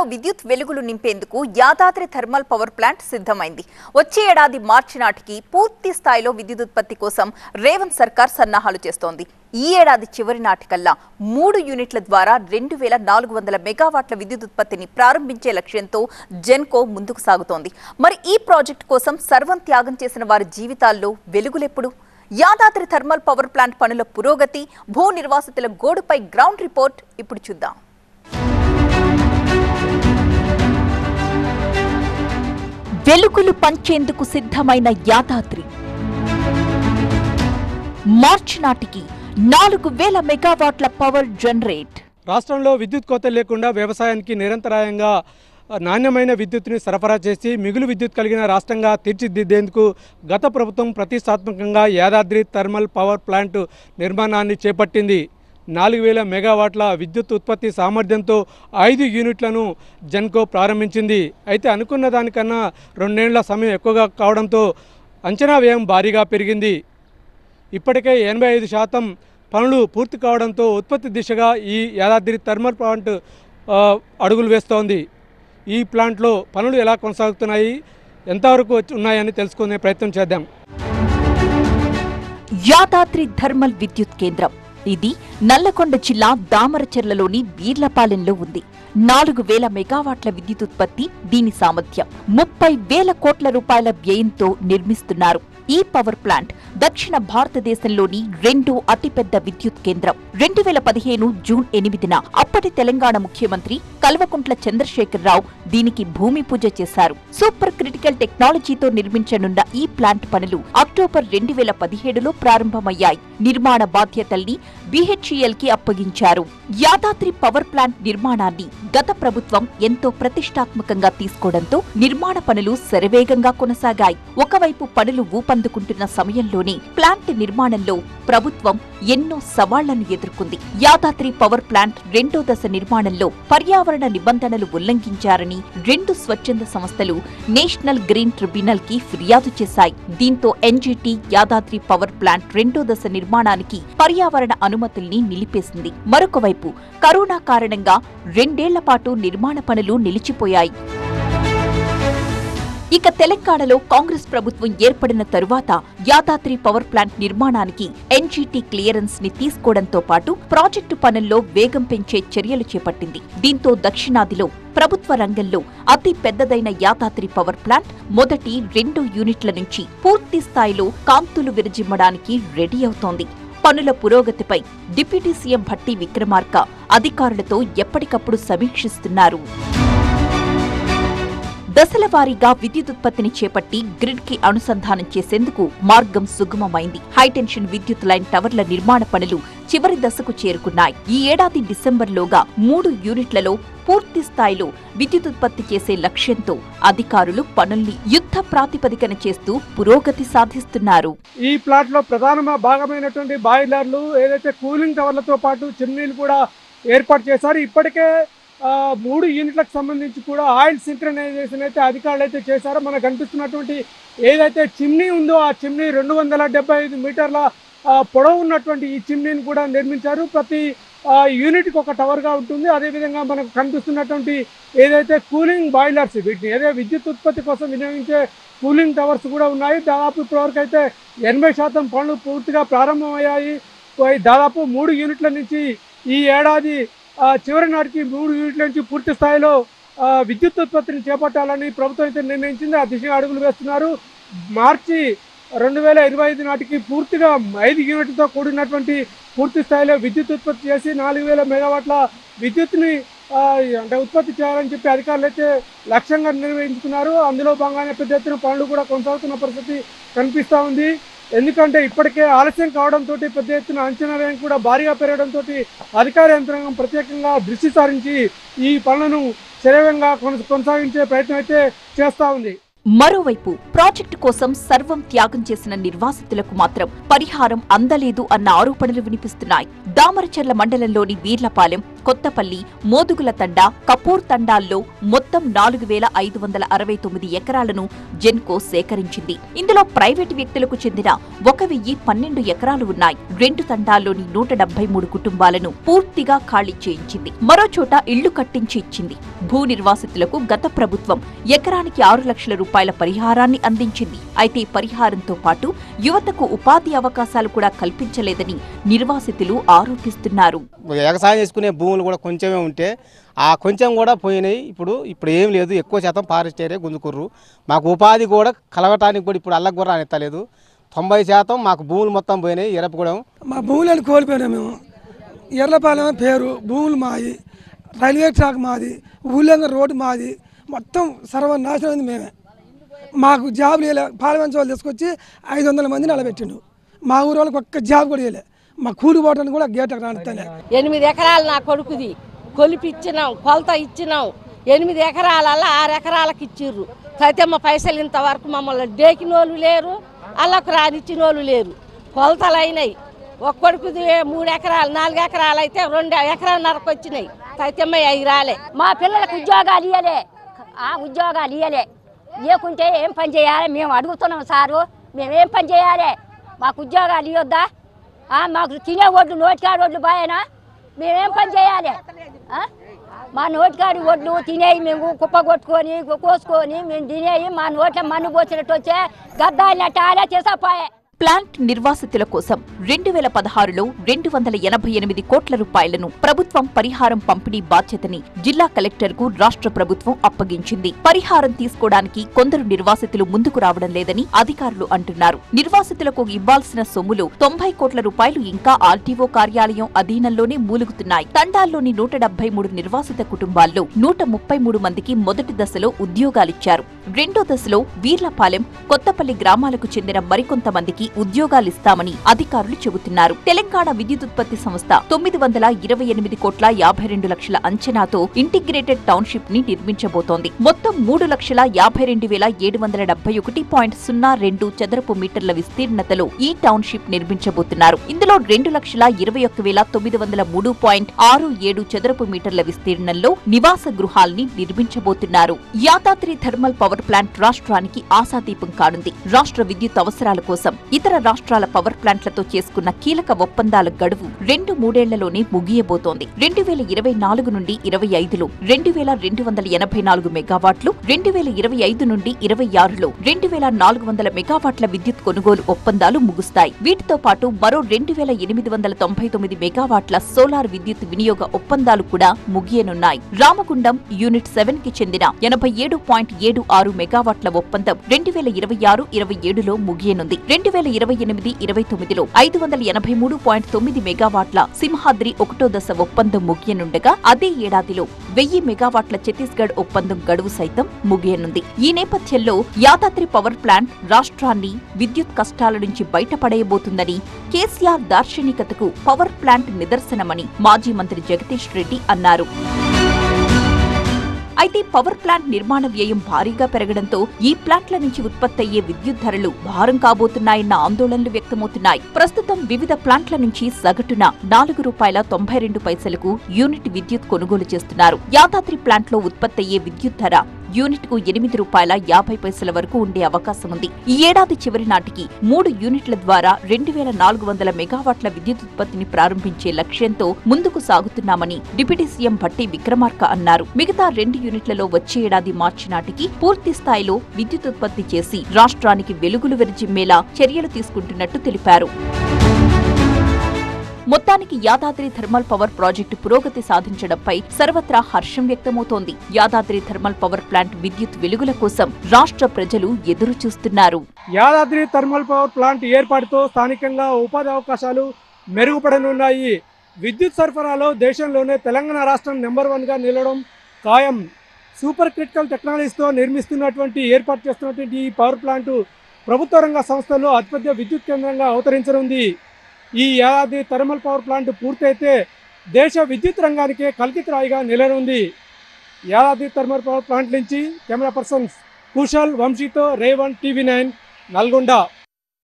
జిల్లాలో విద్యుత్ వెలుగులు నింపేందుకు యాదాద్రి థర్మల్ పవర్ ప్లాంట్ సిద్ధమైంది. వచ్చే ఏడాది మార్చి నాటికి పూర్తి స్థాయిలో విద్యుత్ ఉత్పత్తి కోసం రేవంత్ సర్కార్ సన్నాహాలు చేస్తోంది. ఈ ఏడాది చివరి నాటికల్లా 3 యూనిట్ల ద్వారా 2400 మెగావాట్ల విద్యుత్ ఉత్పత్తిని ప్రారంభించే లక్ష్యంతో జెన్కో ముందుకు సాగుతోంది. మరి ఈ ప్రాజెక్టు కోసం సర్వం త్యాగం చేసిన వారి జీవితాల్లో వెలుగులెప్పుడు? యాదాద్రి థర్మల్ పవర్ ప్లాంట్ పనుల పురోగతి, భూ నిర్వాసితుల గోడుపై గ్రౌండ్ రిపోర్ట్ ఇప్పుడు చూద్దాం. వెలుగులు పంచేందుకు సిద్ధమైన యాదాద్రి మార్చి నాటికి 4000 మెగావాట్ల పవర్ జనరేట్. రాష్ట్రంలో విద్యుత్ కోత లేకుండా వ్యవసాయానికి నిరంతరాయంగా నాణ్యమైన విద్యుత్తుని సరఫరా చేసి మిగులు విద్యుత్ కలిగిన రాష్ట్రంగా తీర్చిదిద్దేందుకు గత ప్రభుత్వం ప్రతిష్టాత్మకంగా యాదాద్రి థర్మల్ పవర్ ప్లాంట్ నిర్మాణాన్ని చేపట్టింది. 4000 మెగావాట్ల విద్యుత్ ఉత్పత్తి సామర్థ్యంతో 5 యూనిట్లను జెన్కో ప్రారంభించింది. అయితే అనుకున్న దానికన్నా 2 ఏళ్ల సమయం ఎక్కువగా కావడంతో అంచనా వ్యయం భారీగా పెరిగింది. ఇప్పటికే 85% పనులు పూర్తి కావడంతో ఉత్పత్తి దిశగా ఈ యాదాద్రి థర్మల్ ప్లాంట్ అడుగులు వేస్తోంది. ఈ ప్లాంట్లో పనులు ఎలా కొనసాగుతున్నాయి, ఎంతవరకు ఉన్నాయని తెలుసుకునే ప్రయత్నం చేద్దాం. యాదాద్రి థర్మల్ విద్యుత్ కేంద్రం ఇది నల్లకొండ జిల్లా దామరచెర్లలోని వీర్లపాలెంలో ఉంది. 4000 మెగావాట్ల విద్యుత్ ఉత్పత్తి దీని సామర్థ్యం. 30,000 కోట్ల రూపాయల వ్యయంతో నిర్మిస్తున్నారు. ఈ పవర్ ప్లాంట్ దక్షిణ భారతదేశంలోని 2వ అతిపెద్ద విద్యుత్ కేంద్రం. 2015 జూన్ 8న అప్పటి తెలంగాణ ముఖ్యమంత్రి కల్వకుంట్ల చంద్రశేఖరరావు దీనికి భూమి పూజ చేశారు. సూపర్ క్రిటికల్ టెక్నాలజీతో నిర్మించనున్న ఈ ప్లాంట్ పనులు అక్టోబర్ 2017లో ప్రారంభమయ్యాయి. నిర్మాణ బాధ్యతల్ని BHEL కి అప్పగించారు. యాదాద్రి పవర్ ప్లాంట్ నిర్మాణాన్ని గత ప్రభుత్వం ఎంతో ప్రతిష్టాత్మకంగా తీసుకోవడంతో నిర్మాణ పనులు శరవేగంగా కొనసాగాయి. ఒకవైపు పనులు ఊపందుకుంటున్న సమయంలోనే ప్లాంట్ నిర్మాణంలో ప్రభుత్వం ఎన్నో సవాళ్లను ఎదుర్కొంది. యాదాద్రి పవర్ ప్లాంట్ 2వ దశ నిర్మాణంలో పర్యావరణ నిబంధనలు ఉల్లంఘించారని 2 స్వచ్ఛంద సంస్థలు నేషనల్ గ్రీన్ ట్రిబ్యునల్ కి ఫిర్యాదు చేశాయి. దీంతో NGT యాదాద్రి పవర్ ప్లాంట్ 2వ దశ నిర్మాణానికి పర్యావరణ అనుమతుల్ని నిలిపేసింది. మరొకవైపు కరోనా కారణంగా 2 ఏళ్ల పాటు నిర్మాణ పనులు నిలిచిపోయాయి. ఇక తెలంగాణలో కాంగ్రెస్ ప్రభుత్వం ఏర్పడిన తరువాత యాదాద్రి పవర్ ప్లాంట్ నిర్మాణానికి NGT క్లియరెన్స్ ని తీసుకోవడంతో పాటు ప్రాజెక్టు పనుల్లో వేగం పెంచే చర్యలు చేపట్టింది. దీంతో దక్షిణాదిలో ప్రభుత్వ రంగంలో అతి పెద్దదైన యాదాద్రి పవర్ ప్లాంట్ మొదటి 2 యూనిట్ల నుంచి పూర్తి స్థాయిలో కాంతులు విరజిమ్మడానికి రెడీ అవుతోంది. పనుల పురోగతిపై డిప్యూటీ సీఎం భట్టి విక్రమార్క అధికారులతో ఎప్పటికప్పుడు సమీక్షిస్తున్నారు. దశల వారీగా విద్యుత్ ఉత్పత్తిని చేపట్టి గ్రిడ్ కి అనుసంధానం చేసేందుకు మార్గం సుగమమైంది. హైటెన్షన్ విద్యుత్ లైన్ టవర్ల నిర్మాణ పనులు చివరి దశకు చేరుకున్నాయి. ఈ ఏడాది డిసెంబర్లోగా 3 యూనిట్లలో పూర్తి స్థాయిలో విద్యుత్ ఉత్పత్తి చేసే లక్ష్యంతో అధికారులు పనుల్ని యుద్ధ ప్రాతిపదికన చేస్తూ పురోగతి సాధిస్తున్నారు. ఈ ప్లాంట్ లో ప్రధాన భాగమైనటువంటి బాయిలర్లు, ఏదైతే కూలింగ్ టవర్లతో పాటు చిమ్నీలు కూడా ఏర్పాటు చేశారు. ఇప్పటికే 3 యూనిట్లకు సంబంధించి కూడా ఆయిల్ సింక్రనైజేషన్ అయితే అధికారులు అయితే చేశారో. మనకు కనిపిస్తున్నటువంటి ఏదైతే చిమ్నీ ఉందో ఆ చిమ్నీ 275 మీటర్ల పొడవు ఉన్నటువంటి ఈ చిమ్నీని కూడా నిర్మించారు. ప్రతి యూనిట్కి ఒక టవర్గా ఉంటుంది. అదేవిధంగా మనకు కనిపిస్తున్నటువంటి ఏదైతే కూలింగ్ బాయిలర్స్, వీటిని ఏదైతే విద్యుత్ ఉత్పత్తి కోసం వినియోగించే కూలింగ్ టవర్స్ కూడా ఉన్నాయి. దాదాపు ఇప్పటివరకు అయితే 80% పనులు పూర్తిగా ప్రారంభమయ్యాయి. దాదాపు 3 యూనిట్ల నుంచి ఈ ఏడాది చివరి నాటికి 3 యూనిట్ల నుంచి పూర్తి స్థాయిలో విద్యుత్ ఉత్పత్తిని చేపట్టాలని ప్రభుత్వం అయితే నిర్ణయించింది. ఆ దిశగా అడుగులు వేస్తున్నారు. మార్చి 2025 నాటికి పూర్తిగా 5 యూనిట్లతో కూడినటువంటి పూర్తి స్థాయిలో విద్యుత్ ఉత్పత్తి చేసి 4000 మెగావాట్ల విద్యుత్ని అంటే ఉత్పత్తి చేయాలని చెప్పి అధికారులు అయితే లక్ష్యంగా నిర్వహించుకున్నారు. అందులో భాగంగానే పెద్ద ఎత్తున పనులు కూడా కొనసాగుతున్న పరిస్థితి కనిపిస్తూ ఉంది. ఎందుకంటే ఇప్పటికే ఆలస్యం కావడంతో పెద్ద ఎత్తున అంచనా వ్యయం కూడా భారీగా పెరగడంతో అధికార యంత్రాంగం ప్రత్యేకంగా దృష్టి సారించి ఈ పనులను శరవేగంగా కొనసాగించే ప్రయత్నం అయితే చేస్తూ ఉంది. మరోవైపు ప్రాజెక్టు కోసం సర్వం త్యాగం చేసిన నిర్వాసితులకు మాత్రం పరిహారం అందలేదు అన్న ఆరోపణలు వినిపిస్తున్నాయి. దామరచెర్ల మండలంలోని వీర్లపాలెం, కొత్తపల్లి, మోదుగుల తండా, కపూర్ తండాల్లో మొత్తం 4,569 ఎకరాలను జెన్కో సేకరించింది. ఇందులో ప్రైవేటు వ్యక్తులకు చెందిన 1,012 ఎకరాలు ఉన్నాయి. 2 తండాల్లోని 173 కుటుంబాలను పూర్తిగా ఖాళీ చేయించింది. మరో చోట ఇళ్లు కట్టించి ఇచ్చింది. భూ నిర్వాసితులకు గత ప్రభుత్వం ఎకరానికి 6 లక్షల రూపాయల పరిహారాన్ని అందించింది. అయితే పరిహారంతో పాటు యువతకు ఉపాధి అవకాశాలు కూడా కల్పించలేదని నిర్వాసితులు ఆరోపిస్తున్నారు. వ్యవసాయం చేసుకునే భూములు కూడా కొంచెమే ఉంటే ఆ కొంచెం కూడా పోయినాయి. ఇప్పుడు ఏం లేదు. ఎక్కువ శాతం ఫారెస్ట్ ఏరియా గుంజుకుర్రు. మాకు ఉపాధి కూడా కలగటానికి కూడా ఇప్పుడు అల్లకు కూడా ఎత్తలేదు. 90% మాకు భూములు మొత్తం పోయినాయి. ఎరపగూడెం మా భూములను కోల్పోయినాం. మేము ఎర్రపాలెం పేరు, భూములు మాది, రైల్వే ట్రాక్ మాది, ఊళ్ళంగా రోడ్డు మాది, మొత్తం సర్వనాశనం అయింది. మేమే మాకు జాబ్ లేదు. పార్లమెంట్ వాళ్ళు తీసుకొచ్చి 500 మందిని నిలబెట్టిండు. మా ఊరు వాళ్ళకి ఒక్క జాబ్ కూడా చేయలే. మా కూలి పోవటానికి కూడా గేట్ రానిస్తానే. 8 ఎకరాలు నా కొడుకుది కొలిపిచ్చినాం, కొలత ఇచ్చినాం. 8 ఎకరాలల్లా 6 ఎకరాలకు ఇచ్చిర్రు. సత్యమ్మ పైసలు ఇంతవరకు మమ్మల్ని డేకినోళ్ళు లేరు, అల్లకు రానిచ్చినోళ్ళు లేరు. కొలతలు అయినాయి. ఒక్కొడుకుది 3 ఎకరాలు, 4 ఎకరాలు అయితే 2 ఎకరాలన్నరకు వచ్చినాయి. సత్యమ్మ అవి రాలే. మా పిల్లలకు ఉద్యోగాలు ఇవ్వలే, ఉద్యోగాలు ఇవ్వలే. లేకుంటే ఏం పని చేయాలి? మేము అడుగుతున్నాం సారు, మేమేం పని చేయాలి? మాకు ఉద్యోగాలు ఇవ్వద్దా? మాకు తినే ఒడ్లు, నోటికాడి ఒడ్లు బాయేనా? మేమేం పని చేయాలి? మా నోటికాడి ఒడ్లు తినేవి మేము కుప్ప కొట్టుకొని కోసుకొని మేము తినేవి మా నోట్ల మన్ను పోసినట్టు వచ్చే గద్దాలినట్టు ఆలే చేసాపాయే. ప్లాంట్ నిర్వాసితుల కోసం 2016లో 288 కోట్ల రూపాయలను ప్రభుత్వం పరిహారం పంపిణీ బాధ్యతని జిల్లా కలెక్టర్కు రాష్ట్ర ప్రభుత్వం అప్పగించింది. పరిహారం తీసుకోవడానికి కొందరు నిర్వాసితులు ముందుకు రావడం లేదని అధికారులు అంటున్నారు. నిర్వాసితులకు ఇవ్వాల్సిన సొమ్ములు 90 కోట్ల రూపాయలు ఇంకా ఆర్టీఓ కార్యాలయం అధీనంలోనే మూలుగుతున్నాయి. తండాల్లోని 173 నిర్వాసిత కుటుంబాల్లో 133 మందికి మొదటి దశలో ఉద్యోగాలిచ్చారు. రెండో దశలో వీర్లపాలెం, కొత్తపల్లి గ్రామాలకు చెందిన మరికొంతమందికి ఉద్యోగాలిస్తామని అధికారులు చెబుతున్నారు. తెలంగాణ విద్యుదుత్పత్తి సంస్థ 928 కోట్ల 52 లక్షల అంచనాతో ఇంటిగ్రేటెడ్ టౌన్షిప్ ని నిర్మించబోతోంది. మొత్తం 3,52,771.02 చదరపు మీటర్ల విస్తీర్ణతలో ఈ టౌన్షిప్ నిర్మించబోతున్నారు. ఇందులో 2,21,903.67 చదరపు మీటర్ల విస్తీర్ణంలో నివాస గృహాల్ని నిర్మించబోతున్నారు. యాదాద్రి థర్మల్ పవర్ ప్లాంట్ రాష్ట్రానికి ఆశాదీపం కానుంది. రాష్ట్ర విద్యుత్ అవసరాల కోసం ఇతర రాష్ట్రాల పవర్ ప్లాంట్లతో చేసుకున్న కీలక ఒప్పందాల గడువు 2-3 ముగియబోతోంది. 2024 నుండి 25లో 2,284 మెగావాట్లు, 2025 నుండి 26లో 2,400 మెగావాట్ల విద్యుత్ కొనుగోలు ఒప్పందాలు ముగుస్తాయి. వీటితో పాటు మరో 2,899 మెగావాట్ల సోలార్ విద్యుత్ వినియోగ ఒప్పందాలు కూడా ముగియనున్నాయి. రామగుండం యూనిట్ 7 కి చెందిన 87.76 మెగావాట్ల ఒప్పందం 2026-27లో ముగియనుంది. 2028-29లో 583.9 మెగావాట్ల సింహాద్రి 1వ దశ ఒప్పందం ముగియనుండగా అదే ఏడాదిలో 1000 మెగావాట్ల ఛత్తీస్గఢ్ ఒప్పందం గడువు సైతం ముగియనుంది. ఈ నేపథ్యంలో యాదాద్రి పవర్ ప్లాంట్ రాష్ట్రాన్ని విద్యుత్ కష్టాల నుంచి బయటపడేయబోతుందని, కేసీఆర్ దార్శనికతకు పవర్ ప్లాంట్ నిదర్శనమని మాజీ మంత్రి జగదీష్ రెడ్డి అన్నారు. అయితే పవర్ ప్లాంట్ నిర్మాణ వ్యయం భారీగా పెరగడంతో ఈ ప్లాంట్ల నుంచి ఉత్పత్తయ్యే విద్యుత్ ధరలు భారం కాబోతున్నాయన్న ఆందోళనలు వ్యక్తమవుతున్నాయి. ప్రస్తుతం వివిధ ప్లాంట్ల నుంచి సగటున ₹4.92 యూనిట్ విద్యుత్ కొనుగోలు చేస్తున్నారు. యాదాద్రి ప్లాంట్లో ఉత్పత్తయ్యే విద్యుత్ ధర యూనిట్కు ₹8.50 వరకు ఉండే అవకాశం ఉంది. ఈ ఏడాది చివరి నాటికి 3 యూనిట్ల ద్వారా 2,400 మెగావాట్ల విద్యుత్ ఉత్పత్తిని ప్రారంభించే లక్ష్యంతో ముందుకు సాగుతున్నామని డిప్యూటీ సీఎం భట్టి విక్రమార్క అన్నారు. మిగతా 2 యూనిట్లలో వచ్చే ఏడాది మార్చి నాటికి పూర్తి స్థాయిలో విద్యుత్ ఉత్పత్తి చేసి రాష్ట్రానికి వెలుగులు విరజిమ్మేలా చర్యలు తీసుకుంటున్నట్టు తెలిపారు. మొత్తానికి యాదాద్రి థర్మల్ పవర్ ప్రాజెక్టు పురోగతి సాధించడంపై సర్వత్రా హర్షం వ్యక్తమవుతోంది. యాదాద్రి థర్మల్ పవర్ ప్లాంట్ విద్యుత్ వెలుగుల కోసం రాష్ట్ర ప్రజలు ఎదురు చూస్తున్నారు. యాదాద్రి థర్మల్ పవర్ ప్లాంట్ ఏర్పాటుతో స్థానికంగా ఉపాధి అవకాశాలు మెరుగుపడనున్నాయి. విద్యుత్ సరఫరాలో దేశంలోనే తెలంగాణ రాష్ట్రం నెంబర్ 1గా నిలవడం ఖాయం. సూపర్ క్రిటికల్ టెక్నాలజీతో నిర్మిస్తున్నటువంటి ఏర్పాటు చేస్తున్నటువంటి ఈ పవర్ ప్లాంటు ప్రభుత్వ రంగ సంస్థల్లో అతిపెద్ద విద్యుత్ కేంద్రంగా అవతరించనుంది. ఈ యాదాద్రి థర్మల్ పవర్ ప్లాంట్ పూర్తయితే దేశ విద్యుత్ రంగానికే కల్కితురాయిగా నిలనుంది. యాదాద్రి థర్మల్ పవర్ ప్లాంట్ నుంచి camera persons Kushal వంశీతో Revan, TV9 Nalgonda.